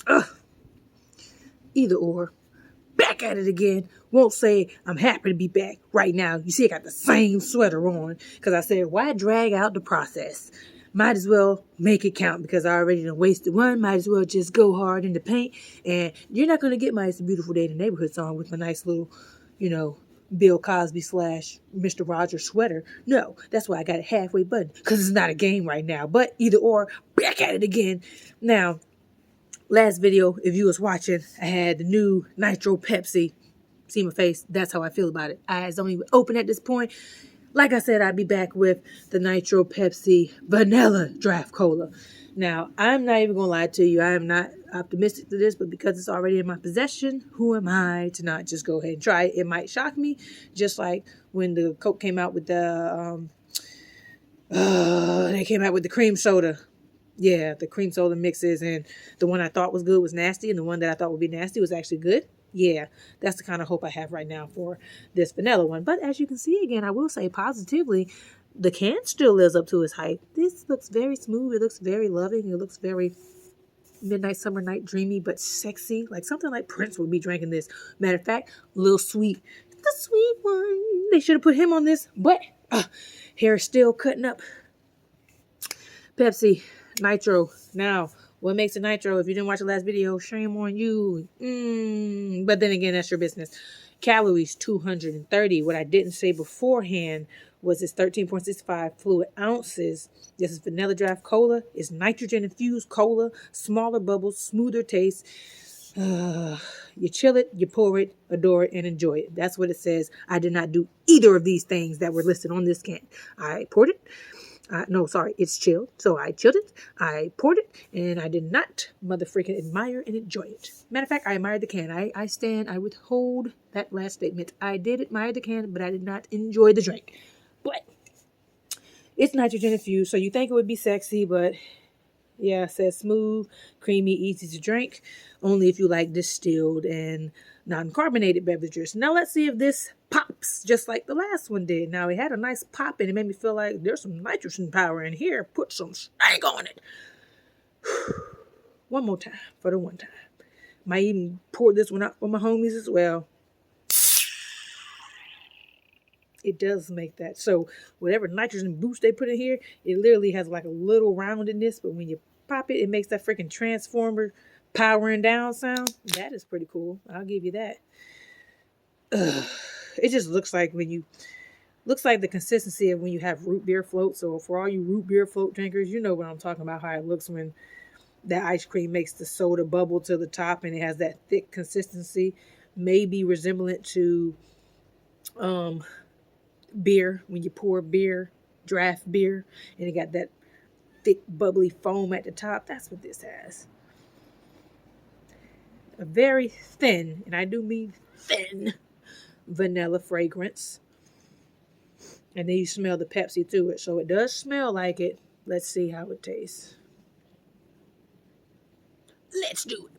Ugh. Either or. Back at it again. Won't say I'm happy to be back right now. You see, I got the same sweater on because I said, why drag out the process? Might as well make it count because I already done wasted one. Might as well just go hard in the paint. And you're not going to get my It's a Beautiful Day in the Neighborhood song with my nice little, Bill Cosby / Mr. Rogers sweater. No, that's why I got it halfway buttoned because it's not a game right now. But either or, back at it again. Now, last video, if you was watching, I had the new Nitro Pepsi. See my face? That's how I feel about it. Eyes don't even open at this point. Like I said, I'd be back with the Nitro Pepsi Vanilla Draft Cola. Now, I'm not even going to lie to you. I am not optimistic to this, but because it's already in my possession, who am I to not just go ahead and try it? It might shock me, just like when the Coke came out with the, they came out with the cream soda. Yeah, the cream soda mixes, and the one I thought was good was nasty, and the one that I thought would be nasty was actually good. Yeah, that's the kind of hope I have right now for this vanilla one. But as you can see, again, I will say positively, the can still lives up to its hype. This looks very smooth. It looks very loving. It looks very midnight, summer night, dreamy, but sexy. Like something like Prince would be drinking this. Matter of fact, Lil Sweet, the sweet one. They should have put him on this, but hair is still cutting up. Pepsi, Nitro. Now, what makes it Nitro? If you didn't watch the last video, shame on you. But then again, that's your business. Calories, 230. What I didn't say beforehand was it's 13.65 fluid ounces. This is vanilla draft cola. It's nitrogen infused cola. Smaller bubbles, smoother taste. You chill it, you pour it, adore it, and enjoy it. That's what it says. I did not do either of these things that were listed on this can. I poured it. It's chilled. So I chilled it, I poured it, and I did not motherfreaking admire and enjoy it. Matter of fact, I admired the can. I withhold that last statement. I did admire the can, but I did not enjoy the drink. But it's nitrogen infused, so you think it would be sexy, but yeah, it says smooth, creamy, easy to drink. Only if you like distilled and non-carbonated beverages. Now let's see if this pops just like the last one did. Now it had a nice pop and it made me feel like there's some nitrogen power in here. Put some stank on it. One more time for the one time. Might even pour this one out for my homies as well. It does make that. So whatever nitrogen boost they put in here, it literally has like a little roundedness, but when you pop it, it makes that freaking transformer powering down sound. That is pretty cool. I'll give you that. It just looks like the consistency of when you have root beer float. So for all you root beer float drinkers, you know what I'm talking about, how it looks when that ice cream makes the soda bubble to the top and it has that thick consistency, maybe resemblant to beer, when you pour beer, draft beer, and it got that thick bubbly foam at the top. That's what this has. A very thin, and I do mean thin, vanilla fragrance. And then you smell the Pepsi through it. So it does smell like it. Let's see how it tastes. Let's do it.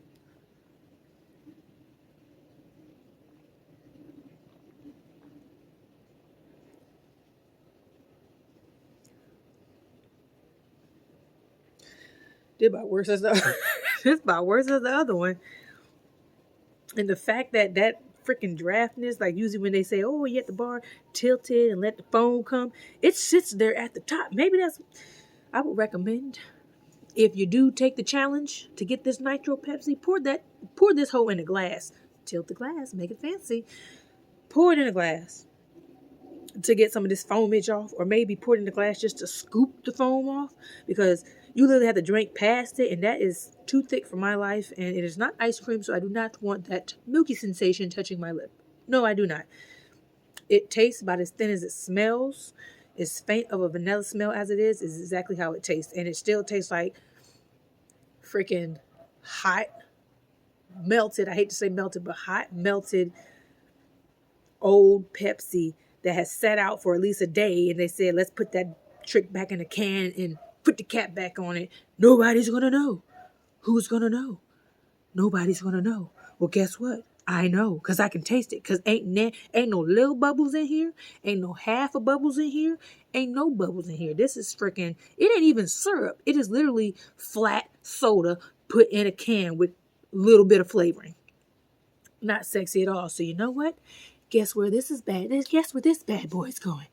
It's about worse as the other one. And the fact that freaking draftness, like usually when they say, oh, you at the bar, tilt it and let the foam come, it sits there at the top. Maybe I would recommend, if you do take the challenge to get this Nitro Pepsi, pour this whole in a glass. Tilt the glass, make it fancy. Pour it in a glass to get some of this foamage off, or maybe pour it in the glass just to scoop the foam off, because you literally have to drink past it, and that is too thick for my life, and it is not ice cream, so I do not want that milky sensation touching my lip. No, I do not. It tastes about as thin as it smells. As faint of a vanilla smell as it is exactly how it tastes, and it still tastes like freaking hot, melted, I hate to say melted, but hot, melted, old Pepsi that has sat out for at least a day, and they said, let's put that trick back in the can and put the cap back on it. Nobody's gonna know. Who's gonna know? Nobody's gonna know. Well, guess what? I know, because I can taste it. Because ain't no little bubbles in here. Ain't no half of bubbles in here. Ain't no bubbles in here. This is freaking, it ain't even syrup. It is literally flat soda put in a can with little bit of flavoring. Not sexy at all. So you know what? Guess where this is bad? Guess where this bad boy is going?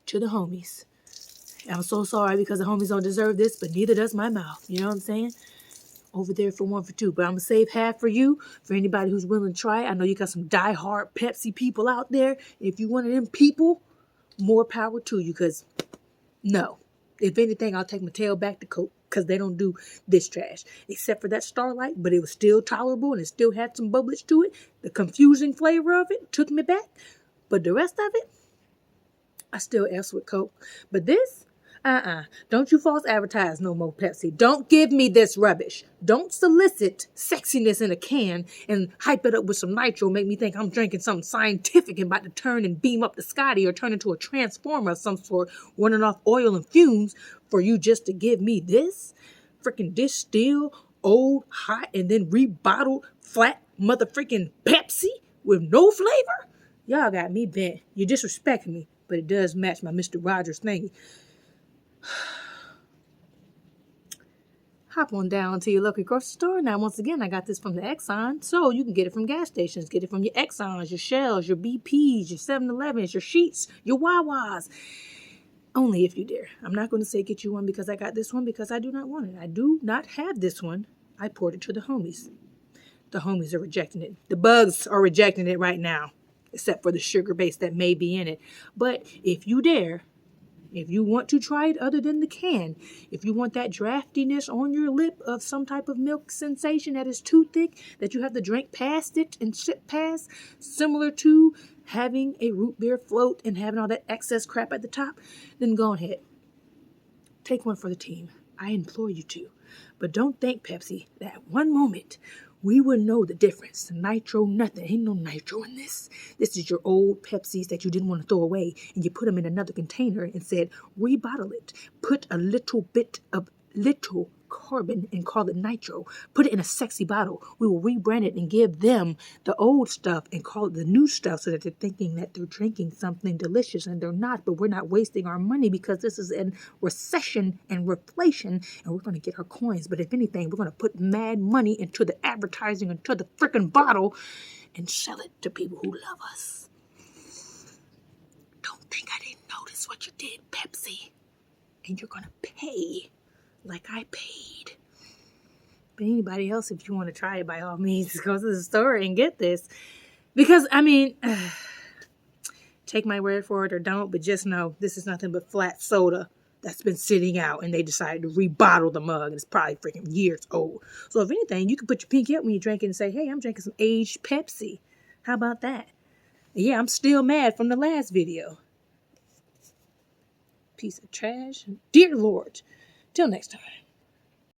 To the homies. I'm so sorry because the homies don't deserve this, but neither does my mouth. You know what I'm saying? Over there for 1 for 2. But I'm going to save half for you, for anybody who's willing to try it. I know you got some diehard Pepsi people out there. If you one of them people, more power to you, because no. If anything, I'll take my tail back to Coke, because they don't do this trash. Except for that Starlight, but it was still tolerable and it still had some bubblage to it. The confusing flavor of it took me back. But the rest of it, I still F's with Coke. But this, don't you false advertise no more, Pepsi. Don't give me this rubbish. Don't solicit sexiness in a can and hype it up with some nitro, make me think I'm drinking something scientific and about to turn and beam up the Scotty or turn into a transformer of some sort, running off oil and fumes for you just to give me this freaking distilled, old, hot, and then rebottled flat mother freaking Pepsi with no flavor? Y'all got me bent. You're disrespecting me, but it does match my Mr. Rogers thingy. Hop on down to your local grocery store. Now, once again, I got this from the Exxon, so you can get it from gas stations. Get it from your Exxons, your Shells, your BPs, your 7-Elevens, your Sheets, your Wawas. Only if you dare. I'm not going to say get you one because I got this one, because I do not want it. I do not have this one. I poured it to the homies. The homies are rejecting it. The bugs are rejecting it right now, except for the sugar base that may be in it. But if you dare, if you want to try it other than the can, if you want that draftiness on your lip of some type of milk sensation that is too thick, that you have to drink past it and sip past, similar to having a root beer float and having all that excess crap at the top, then go ahead. Take one for the team. I implore you to. But don't think, Pepsi, that at one moment we would know the difference. Nitro, nothing. Ain't no nitro in this. This is your old Pepsis that you didn't want to throw away, and you put them in another container and said, rebottle it. Put a little bit of little carbon and call it nitro. Put it in a sexy bottle. We will rebrand it and give them the old stuff and call it the new stuff, so that they're thinking that they're drinking something delicious, and they're not. But we're not wasting our money because this is in recession and reflation, and we're going to get our coins. But if anything, we're going to put mad money into the advertising, into the freaking bottle, and sell it to people who love us. Don't think I didn't notice what you did, Pepsi. And you're going to pay like I paid. But anybody else, if you want to try it, by all means, go to the store and get this. Because, I mean, take my word for it or don't, but just know this is nothing but flat soda that's been sitting out, and they decided to rebottle the mug, and it's probably freaking years old. So if anything, you can put your pinky up when you drink it and say, hey, I'm drinking some aged Pepsi. How about that? And yeah, I'm still mad from the last video. Piece of trash. Dear Lord. Till next time.